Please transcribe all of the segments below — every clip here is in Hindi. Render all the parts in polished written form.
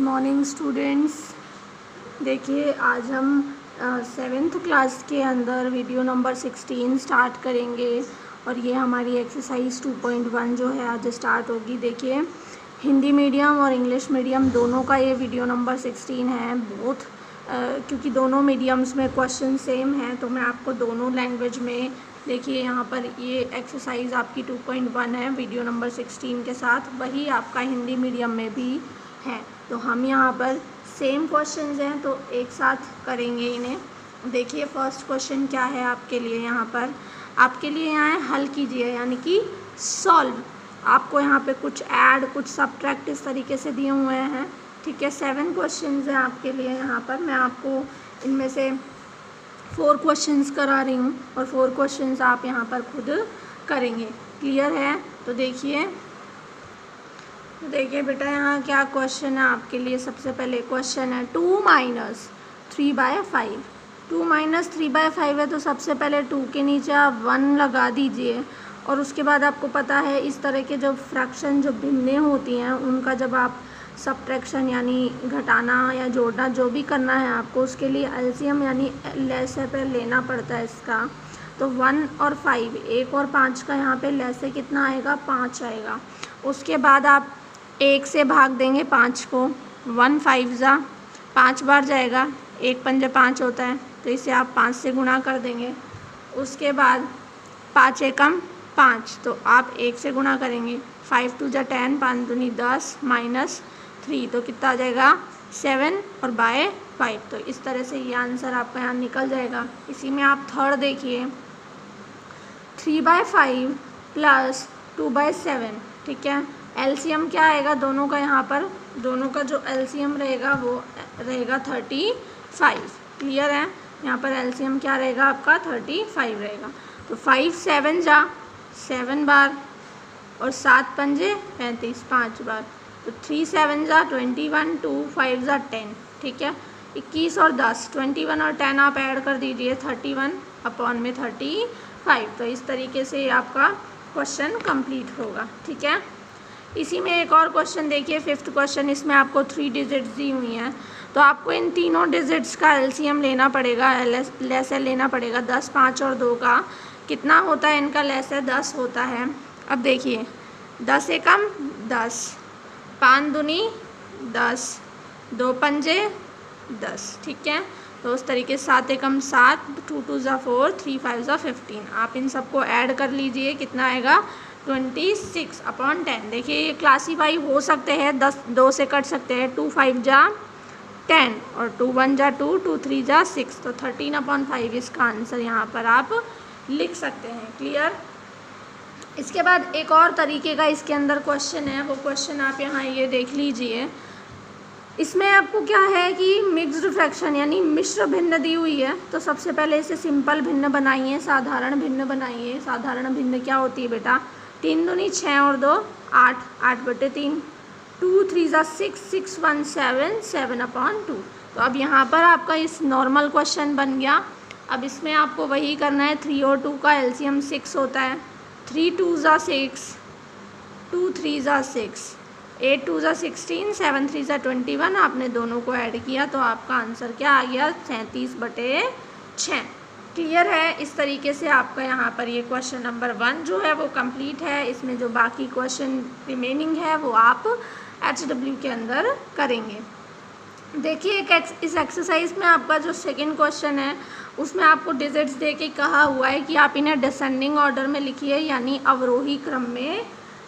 Morning students. देखिए आज हम 7th क्लास के अंदर वीडियो नंबर 16 स्टार्ट करेंगे और ये हमारी एक्सरसाइज 2.1 जो है आज स्टार्ट होगी। देखिए हिंदी मीडियम और इंग्लिश मीडियम दोनों का ये वीडियो नंबर 16 है। बहुत क्योंकि दोनों मीडियम्स में क्वेश्चन सेम है तो मैं आपको दोनों लैंग्वेज में, देखिए यहाँ पर ये एक्सरसाइज आपकी 2.1 है वीडियो नंबर 16 के साथ, वही आपका हिंदी मीडियम में भी है। तो हम यहाँ पर सेम क्वेश्चंस हैं तो एक साथ करेंगे इन्हें। देखिए फर्स्ट क्वेश्चन क्या है आपके लिए, यहाँ पर आपके लिए यहाँ है हल कीजिए यानी कि सॉल्व। आपको यहाँ पे कुछ ऐड कुछ सब्ट्रैक्ट इस तरीके से दिए हुए हैं, ठीक है। 7 क्वेश्चंस हैं आपके लिए यहाँ पर। मैं आपको इनमें से 4 क्वेश्चंस करा रही हूँ और 4 क्वेश्चंस आप यहाँ पर खुद करेंगे। क्लियर है? तो देखिए बेटा यहाँ क्या क्वेश्चन है आपके लिए। सबसे पहले क्वेश्चन है 2 - 3/5। 2 - 3/5 है तो सबसे पहले 2 के नीचे आप 1 लगा दीजिए और उसके बाद आपको पता है इस तरह के जो फ्रैक्शन जो भिन्नें होती हैं उनका जब आप सब्ट्रैक्शन यानी घटाना या जोड़ना जो भी करना है आपको, उसके लिए एलसीएम यानी लेसे पे लेना पड़ता है इसका। तो 1 और 5, 1 और 5 का यहाँ पे लेसे कितना आएगा, 5 आएगा। उसके बाद आप 1 से भाग देंगे 5 को, 1 5 जा 5 बार जाएगा, 1 पंजे 5 होता है तो इसे आप 5 से गुणा कर देंगे। उसके बाद 5 एकम 5 तो आप 1 से गुणा करेंगे, 5 2 जा 10, 5 दूनी 10 -3 तो कितना आ जाएगा 7 और बाय 5। तो इस तरह से ये आंसर आपका यहाँ निकल जाएगा। इसी में आप थर्ड देखिए 3/5 + 2/7, ठीक है। एलसीएम क्या आएगा दोनों का, यहाँ पर दोनों का जो एलसीएम रहेगा वो रहेगा 35। क्लियर है? यहाँ पर एलसीएम क्या रहेगा आपका 35 रहेगा। तो 5 7 जा 7 बार और 7 पंजे 35 5 बार, तो 3 7 जा 21, 2 5 जा 10, ठीक है। 21 और 10, 21 और 10 आप ऐड कर दीजिए 31/35। तो इस तरीके से आपका क्वेश्चन कंप्लीट होगा, ठीक है। इसी में एक और क्वेश्चन देखिए 5th क्वेश्चन। इसमें आपको 3 डिजिट्स दी हुई हैं तो आपको इन तीनों डिजिट्स का एलसीएम लेना पड़ेगा, लेसे लेना पड़ेगा। 10 5 और 2 का कितना होता है, इनका लेसे 10 होता है। अब देखिए 10 एकम 10, 5 दूनी 10, 2 पंजे 10, ठीक है। तो उस तरीके से 7 एकम 7, 2 2 जा 4, 3 5 जा 15। आप इन सबको ऐड कर लीजिए, कितना आएगा 26/10। देखिए ये क्लासीफाई हो सकते हैं, 10 2 से कट सकते हैं, 2 5 जा 10 और 2 1 जा 2, 2 3 जा 6, तो 13/5 इसका आंसर यहाँ पर आप लिख सकते हैं। क्लियर? इसके बाद एक और तरीके का इसके अंदर क्वेश्चन है, वो क्वेश्चन आप यहाँ ये देख लीजिए। इसमें आपको क्या है कि मिक्स्ड फ्रैक्शन यानी मिश्र भिन्न दी हुई है। तो सबसे पहले इसे सिंपल भिन्न बनाइए, साधारण भिन्न बनाइए। साधारण भिन्न क्या होती है बेटा, 3 दूनी 6 और 2 8, 8/3, 2 3 जा 6, 6 1 7, 7/2। तो अब यहाँ पर आपका इस नॉर्मल क्वेश्चन बन गया। अब इसमें आपको वही करना है, 3 और 2 का एलसीएम 6 होता है, 3 2 जा 6, 2 3 जा 6, 8 2 जा 16, 7 3 जा 21। आपने दोनों को ऐड किया तो आपका आंसर क्या आ गया, 37/6। क्लियर है? इस तरीके से आपका यहाँ पर ये क्वेश्चन नंबर 1 जो है वो कंप्लीट है। इसमें जो बाकी क्वेश्चन रिमेनिंग है वो आप HW के अंदर करेंगे। देखिए इस एक्सरसाइज में आपका जो सेकंड क्वेश्चन है उसमें आपको डिजिट्स दे के कहा हुआ है कि आप इन्हें डिसेंडिंग ऑर्डर में लिखिए यानी अवरोही क्रम में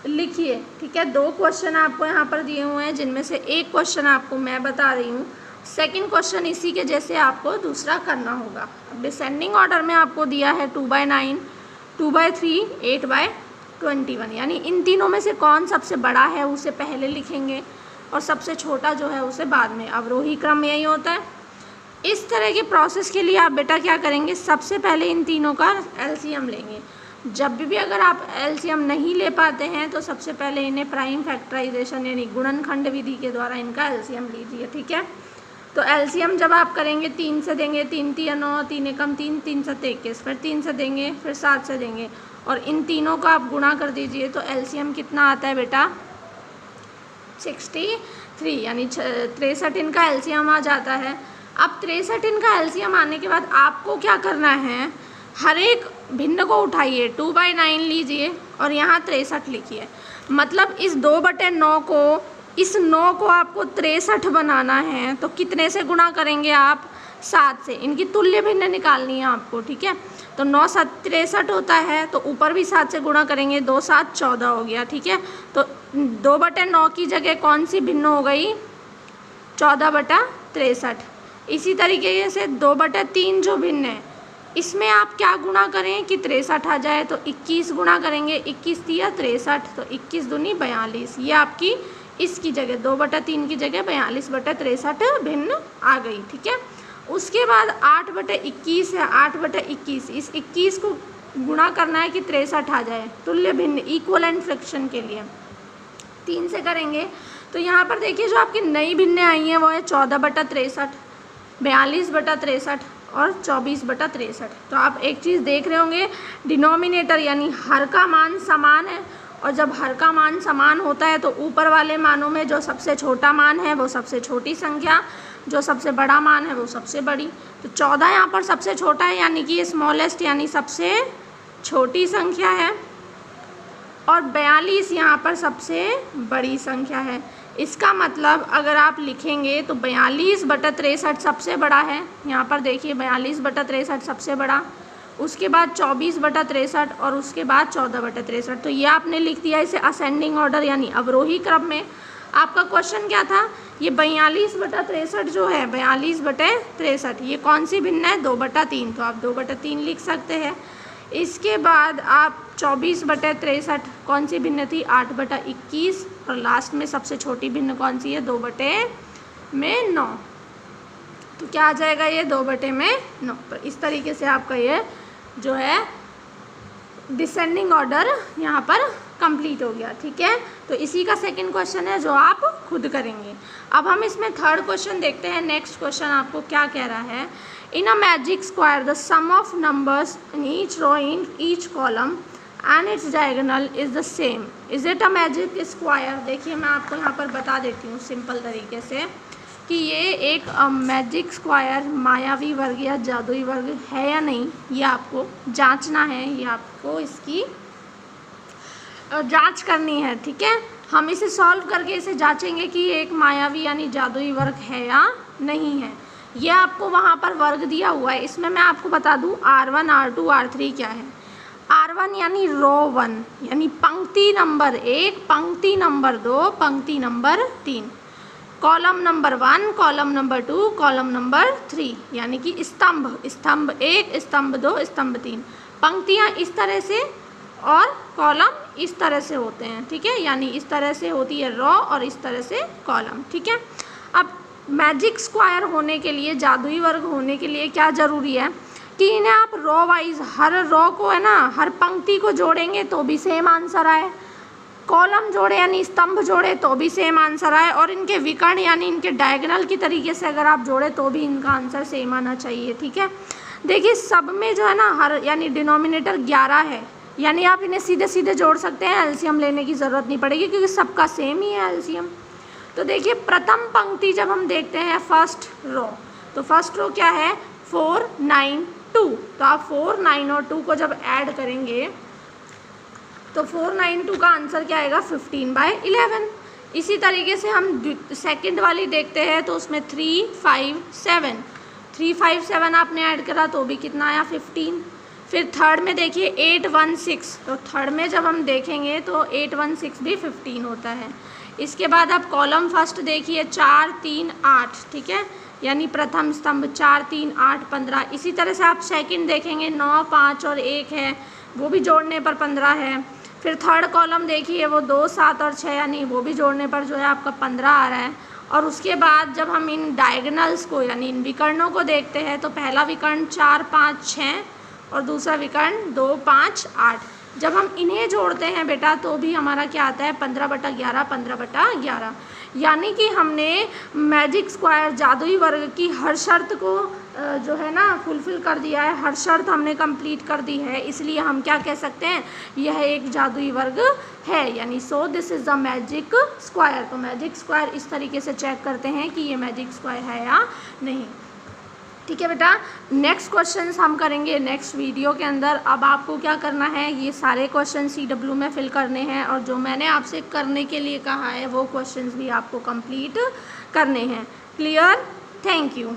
लिखिए, ठीक है। 2 क्वेश्चन आपको यहाँ पर दिए हुए हैं जिनमें से एक क्वेश्चन आपको मैं बता रही हूँ, सेकंड क्वेश्चन इसी के जैसे आपको दूसरा करना होगा। अब डिसेंडिंग ऑर्डर में आपको दिया है 2/9, 2/3, 8/21, यानी इन तीनों में से कौन सबसे बड़ा है उसे पहले लिखेंगे और सबसे छोटा जो है उसे बाद में। अवरोही क्रम यही होता है। इस तरह के प्रोसेस के लिए आप बेटा क्या करेंगे, सबसे पहले इन तीनों का एलसीएम लेंगे। जब भी अगर आप एलसीएम नहीं ले पाते हैं तो सबसे पहले इन्हें प्राइम फैक्टराइजेशन यानी गुणनखंड विधि के द्वारा इनका एलसीएम लीजिए, ठीक है। तो एलसीएम जब आप करेंगे 3 से देंगे, 3 3 9, 3 एकम 3, 3 7 21, फिर 3 से देंगे, फिर 7 से देंगे और इन तीनों का आप गुणा कर दीजिए तो एलसीएम कितना आता है बेटा, 63 3 यानी 63 इनका एलसीएम आ जाता है। अब 63 इनका एलसीएम आने के बाद आपको क्या करना है, हर एक भिन्न को उठाइए, 2/9 लीजिए और यहाँ 63 लिखिए। मतलब इस 2/9 को, इस 9 को आपको 63 बनाना है तो कितने से गुणा करेंगे आप, 7 से। इनकी तुल्य भिन्न निकालनी है आपको, ठीक है। तो 9 7 63 होता है, तो ऊपर भी 7 से गुणा करेंगे, 2 7 14 हो गया, ठीक है। तो 2/9 की जगह कौन सी भिन्न हो गई, 14/63। इसी तरीके से 2/3 जो भिन्न है, इसमें आप क्या गुणा करें कि 63 आ जाए, तो 21 गुणा करेंगे, 21 दिया 63, तो 21 दूनी 42। ये आपकी इसकी जगह 2/3 की जगह 42/63 भिन्न आ गई, ठीक है। उसके बाद 8/21 है, 8/21, इस 21 को गुणा करना है कि 63 आ जाए, तुल्य भिन्न इक्वलेंट फ्रैक्शन के लिए 3 से करेंगे। तो यहाँ पर देखिए जो आपकी नई भिन्न आई हैं वो है 14/63, 42/63 और 24/63। तो आप एक चीज़ देख रहे होंगे, डिनोमिनेटर यानी हर का मान समान है, और जब हर का मान समान होता है तो ऊपर वाले मानों में जो सबसे छोटा मान है वो सबसे छोटी संख्या, जो सबसे बड़ा मान है वो सबसे बड़ी। तो 14 यहाँ पर सबसे छोटा है, यानी कि ये स्मॉलेस्ट यानी सबसे छोटी संख्या है, और 42 यहाँ पर सबसे बड़ी संख्या है। इसका मतलब अगर आप लिखेंगे तो 42/63 सबसे बड़ा है, यहाँ पर देखिए 42/63 सबसे बड़ा, उसके बाद 24/63 और उसके बाद 14/63। तो ये आपने लिख दिया इसे असेंडिंग ऑर्डर यानी अवरोही क्रम में। आपका क्वेश्चन क्या था, ये 42/63 जो है, 42/63 ये कौन सी भिन्न है, 2/3, तो आप 2/3 लिख सकते हैं। इसके बाद आप 24/63 कौन सी भिन्न थी, 8/21, और लास्ट में सबसे छोटी भिन्न कौन सी है, 2/9। तो क्या आ जाएगा ये, 2/9। तो इस तरीके से आपका ये जो है डिसेंडिंग ऑर्डर यहाँ पर कंप्लीट हो गया, ठीक है। तो इसी का सेकंड क्वेश्चन है जो आप खुद करेंगे। अब हम इसमें थर्ड क्वेश्चन देखते हैं। नेक्स्ट क्वेश्चन आपको क्या कह रहा है, in a magic square the sum of numbers in each row in each column and its diagonal is the same, is it a magic square. देखिए मैं आपको यहाँ पर बता देती हूँ सिंपल तरीके से कि ये एक मैजिक स्क्वायर मायावी वर्ग या जादुई वर्ग है या नहीं, ये आपको जांचना है, ये आपको इसकी जांच करनी है, ठीक है। हम इसे सॉल्व करके इसे जांचेंगे कि ये एक मायावी यानी जादुई वर्ग है या नहीं है। ये आपको वहाँ पर वर्ग दिया हुआ है, इसमें मैं आपको बता दूँ R1 R2 R3 क्या है। R1 यानी रो 1 यानी पंक्ति नंबर 1, पंक्ति नंबर 2, पंक्ति number 3, column number 1, column number 2, column number 3 यानी कि स्तंभ, स्तंभ 1, स्तंभ 2, स्तंभ 3, पंक्तियाँ इस तरह से और कॉलम इस तरह से होते हैं, ठीक है। यानी इस तरह से होती है रो और इस तरह से कॉलम, ठीक है। अब मैजिक स्क्वायर होने के लिए, जादुई वर्ग होने के लिए क्या ज़रूरी है कि इन्हें आप रो वाइज, हर रो को है ना, हर पंक्ति को जोड़ेंगे तो भी सेम आंसर आए, कॉलम जोड़े यानी स्तंभ जोड़े तो भी सेम आंसर आए, और इनके विकर्ण यानी इनके डायगोनल की तरीके से अगर आप जोड़े तो भी इनका आंसर सेम आना चाहिए, ठीक है। देखिए सब में जो है ना हर यानी डिनोमिनेटर 11 है, यानी आप इन्हें सीधे सीधे जोड़ सकते हैं, एलसीएम लेने की ज़रूरत नहीं पड़ेगी क्योंकि सबका सेम ही है एलसीएम। तो देखिए प्रथम पंक्ति जब हम देखते हैं फर्स्ट रो, तो फर्स्ट रो क्या है 4 9 2, तो आप 4 9 और 2 को जब ऐड करेंगे तो 4 9 2 का आंसर क्या आएगा 15/11। इसी तरीके से हम सेकंड वाली देखते हैं तो उसमें 3 5 7, 3 5 7 आपने ऐड करा तो भी कितना आया 15। फिर थर्ड में देखिए 8 1 6, तो थर्ड में जब हम देखेंगे तो 8 1 6 भी 15 होता है। इसके बाद आप कॉलम फर्स्ट देखिए 4 3 8, ठीक है, यानी प्रथम स्तंभ 4 3 8 15। इसी तरह से आप सेकंड देखेंगे 9 5 और 1 है, वो भी जोड़ने पर 15 है। फिर थर्ड कॉलम देखिए वो 2 7 और 6, यानी वो भी जोड़ने पर जो है आपका 15 आ रहा है। और उसके बाद जब हम इन डायगोनल्स को यानी इन विकर्णों को देखते हैं तो पहला विकर्ण 4 5 6 और दूसरा विकर्ण 2 5 8। जब हम इन्हें जोड़ते हैं बेटा तो भी हमारा क्या आता है 15/11, 15/11। यानी कि हमने मैजिक स्क्वायर जादुई वर्ग की हर शर्त को जो है ना फुलफ़िल कर दिया है, हर शर्त हमने कंप्लीट कर दी है, इसलिए हम क्या कह सकते हैं, यह एक जादुई वर्ग है। यानी so this is the magic square. तो मैजिक स्क्वायर इस तरीके से चेक करते हैं कि ये मैजिक स्क्वायर है या नहीं। ठीक है बेटा, नेक्स्ट क्वेश्चंस हम करेंगे नेक्स्ट वीडियो के अंदर। अब आपको क्या करना है, ये सारे क्वेश्चन CW में फिल करने हैं और जो मैंने आपसे करने के लिए कहा है वो क्वेश्चंस भी आपको कंप्लीट करने हैं। क्लियर? Thank you.